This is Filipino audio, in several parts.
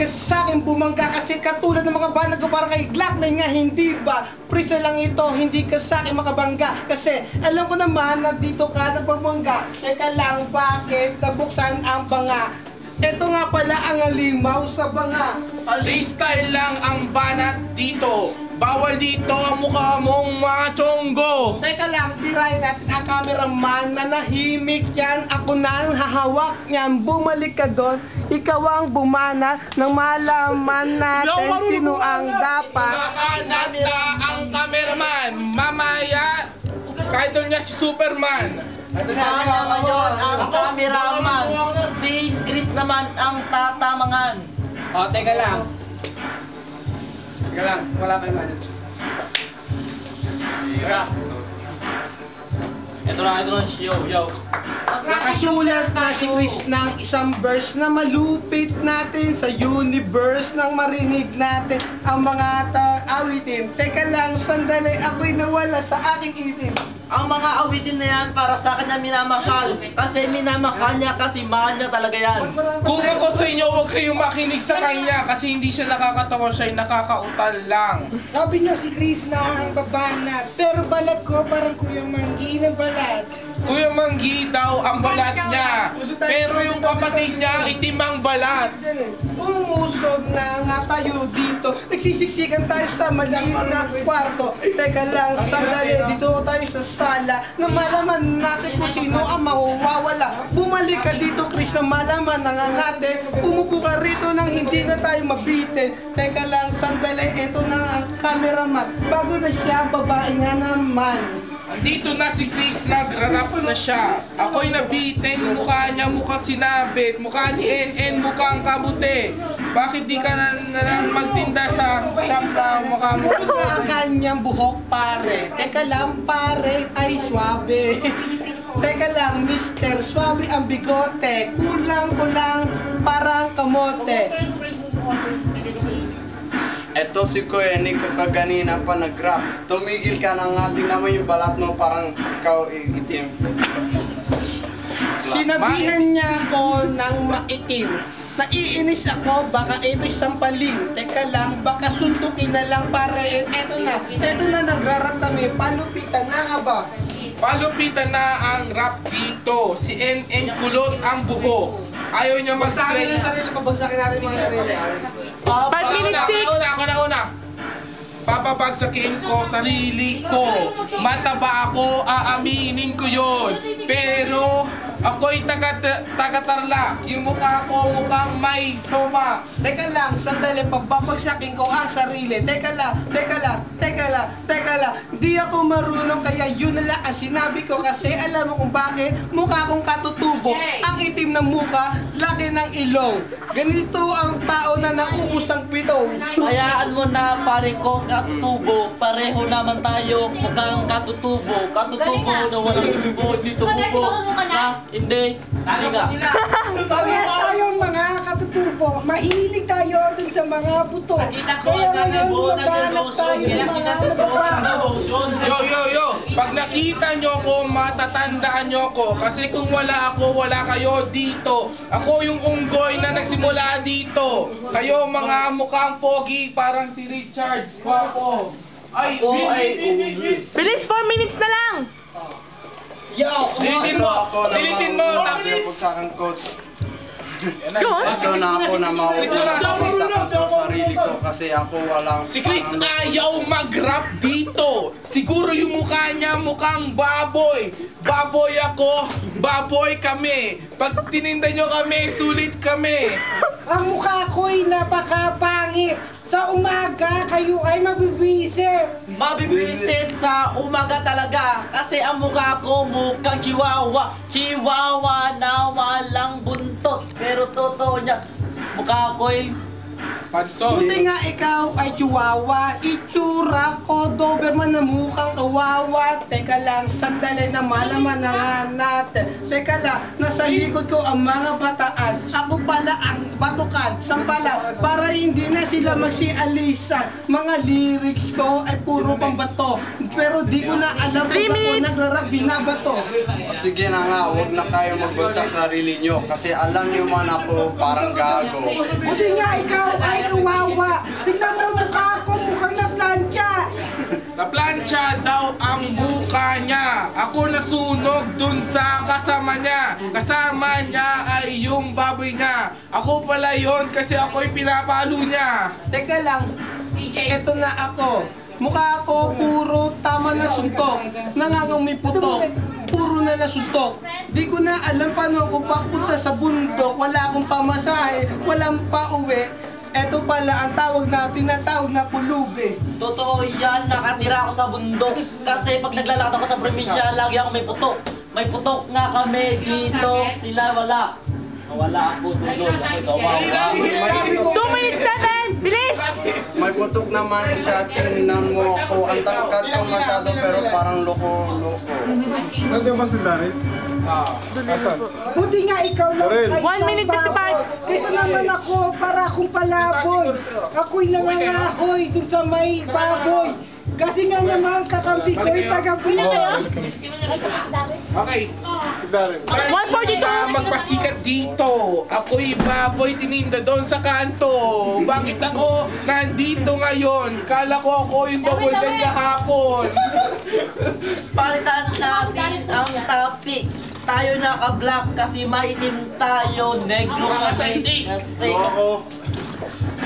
ka sa akin bumangga kasi katulad ng mga banag ko para kay Glock 9 nga, hindi ba? Prisa lang ito, hindi ka sa akin makabangga kasi alam ko naman na dito ka nagpabangga. Teka lang, bakit nabuksan ang banga? Ito nga pala ang alimaw sa banga. Freestyle lang ang banat dito. Bawal dito ang mukha mong mga tsonggo. Teka lang, tirahin natin ang cameraman na nahimik yan. Ako na ang hahawak niyan. Bumalik ka doon. Ikaw ang bumana nang malaman natin sino ang dapat. Nakakanat na ang cameraman. Mamaya, idol niya si Superman. Kasama ngayon ang cameraman. Si Chris naman ang tatamangan. O, teka lang. Teka lang, wala kayong manage. Ito na, yo. Nakasulat na si Chris ng isang verse na malupit natin sa universe nang marinig natin ang mga awitin. Teka lang, sandali, ako'y nawala sa aking isip. Ang mga awitin na yan para sa kanya minamahal. Kasi minamahal niya kasi mahal niya talaga yan. Kung ako sa inyo, huwag kayong makinig sa kanya kasi hindi siya nakakatawa, siya ay nakakautal lang. Sabi niyo si Chris na ang babanat, pero balat ko parang Kuya Manggi ng balat. Kuya Manggi daw ang balat niya, pero yung kapatid niya itim ang balat. Umusog na nga tayo dito. Nagsisiksikan tayo sa maliit na kwarto. Teka lang, sandali, dito tayo sa sala na malaman natin kung sino ang mawawala. Bumalik ka dito, Chris, na malaman na nga natin. Umupo ka rito nang hindi na tayo mabitin. Teka lang, sandali, ito na ang cameraman. Bago na siya, babae nga naman. Andito na si Chris, nagrarap na siya. Ako'y nabitin, mukha niya mukhang sinabit, mukha ni NN mukhang kabute. Bakit di ka na lang magtinda sa shop na mukha mo? Ano nga ang kanyang buhok, pare? Teka lang, pare, ay swabe. Teka lang, mister, swabe ang bigote. Kulang-kulang, parang kamote. Eto si Kuya Nico kaganina pa nag-rap. Tumigil ka na nga, tingnan mo yung balat mo parang ikaw itim. Sinabihan niya ako ng maitim. Naiinis ako, baka ito'y sampalin. Teka lang, baka suntukin na lang para eto na nagrarap kami. Palupitan na nga ba? Palupitan na ang rap dito. Si NN kulot ang buhok. Ayaw niya Bagsakin mag-straight. na sarili, pabagsakin natin mga sarili. Ako na. Papabagsakin ko sarili ko. Mataba ako, aaminin ko yon. Pero ako'y taga-tarlac. Yung mukha ko mukhang may toma. Teka lang, sandali, pababagsakin ko ang sarili. Teka lang. Di ako marunong, kaya yun na lang ang sinabi ko kasi alam mo kung bakit mukha kong katutubo. Ang itim ng mukha, laki ng ilong. Ganito ang tao na nauubos ng pitong. Hayaan mo na pare ko katutubo. Pareho naman tayo mukhang katutubo. Katutubo na walang bibo dito bubo. Na hindi. Hindi nga. Kaya tayong mga katutubo, mahilig tayo dun sa mga buto. Kaya ngayon, mabanat tayo ng mga mababaho. Yo. Pag nakita nyo ko, matatandaan nyo ko. Kasi kung wala ako, wala kayo dito. Ako yung unggoy na nagsimula dito. Kayo mga mukhang pogi, parang si Richard. Guwapo. Ay, Bilis, 4 minutes na lang! Dilitin mo. Tapos sa akin, coach. Yun? Ito na ako na mauulang sa sarili ko kasi ako walang... Si Chris ayaw mag-rap dito. Siguro yung mukha niya mukhang baboy. Baboy ako, baboy kami. Pag tininda nyo kami, sulit kami. Ang mukha ko'y napakapangit. Sa umaga, kayo ay mabibwisit. Mabibwisit sa umaga talaga. Kasi ang mukha ko mukhang chihuahua. Chihuahua na walang buntot. Pero totoo niya, mukha ko'y Panso. Buti nga ikaw ay chihuahua, itsura ko Doberman na mukhang kawawa. Teka lang, sandali na malaman na nga natin. Teka lang, nasa likod ko ang mga bataan. Ako pala ang batukan, sampala, para hindi na sila magsialisan. Mga lyrics ko ay puro pambato, pero di ko na alam kung ako nagrarap binabato. Sige na nga, huwag na kayo magbagsak sa sarili nyo kasi alam nyo man ako parang gago. Buti nga ikaw Tingnan mo mukha ko, mukhang na plancha. Naplansya daw ang buka niya. Ako nasunog dun sa kasama niya. Kasama niya ay yung baboy niya. Ako pala yon kasi ako'y pinapalo niya. Teka lang, eto na ako. Mukha ko puro tama na suntok. Nangangamoy putok. Puro na nasuntok. Di ko na alam paano ako papunta sa bundok. Wala akong pamasahe, walang pauwi. Eto pala ang tawag na tinatawag na pulubi. Totoo yan, nakatira ako sa bundok. Kasi pag naglalakad ako sa probinsya, lagi ako may putok. May putok nga kami dito, sila wala. Wala ako doon, ako'y kawawa. 2 minutes na, Ben! Bilis! May putok naman siya, tingnan mo ako. Ang tangkad ko masyado pero parang loko-loko. Buti nga ikaw lang ay 1 minute, isang 55. baboy. Kaysa naman ako, para akong palaboy. Ako'y nangangahoy dun sa may baboy. Kasi nga naman kakampi ko ay taga-bundok. Okay. 142. Magpasikat dito. Ako'y baboy tininda doon sa kanto. Bakit ako nandito ngayon? Kala ko ako yung double dan kahapon. Palitan natin ang topic. Tayo naka-black kasi maitim tayo. Negro kasi. Kasi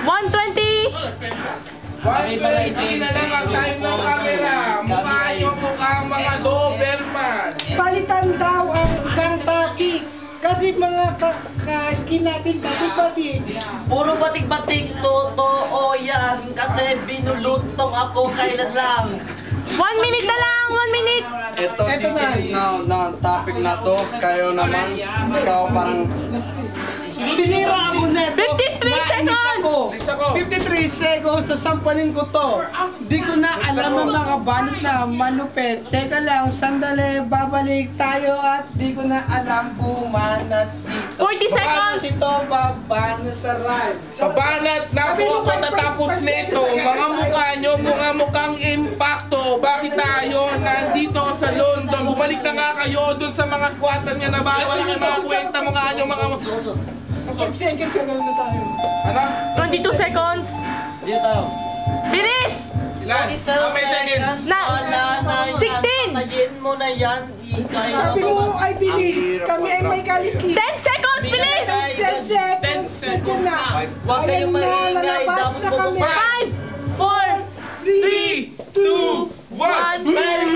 120. 120 na lang ang time ng camera. Mukha nyo mukhang mga Doberman. Palitan daw ang isang topic. Kasi mga ka-skin natin pati-pati. puro batik-batik, totoo yan. Kasi binulutong ako kailan lang. 1 minute na lang, 1 minute. Ito, Eto na. this is na topic na to. Kayo naman, ikaw parang Tinira ako neto. 53 seconds. Next ako. 53 seconds, sasampalin ko to. Di ko na alam ang mga banat na malupit. Teka lang, sandali, babalik tayo at di ko na alam bumanat dito. 40 seconds. Ito, babanat sa ride. Sabanat na po katatapos nito. Mga mukha nyo, mukhang impacto. Bakit tayo nandito sa London? Bumalik na nga kayo dun sa mga squatter niya na bahay. Wala kayo mga kwenta mukha nyo, mga... Seconds ka na tayo. Ano? 22 seconds. Dito. Bilis! Ilan? How many seconds? Na- Wala na yan. 16. Patayin mo na yan. Ikay na Sabi mo ay bilis. Kami ay may kaliski. 10 seconds, bilis! 10 seconds. Nandiyan na. Huwag kayong Ayan na, maingay. lalabas Tapos na kami. bubaba. 5, 4, 3, 2, 1. One. Merry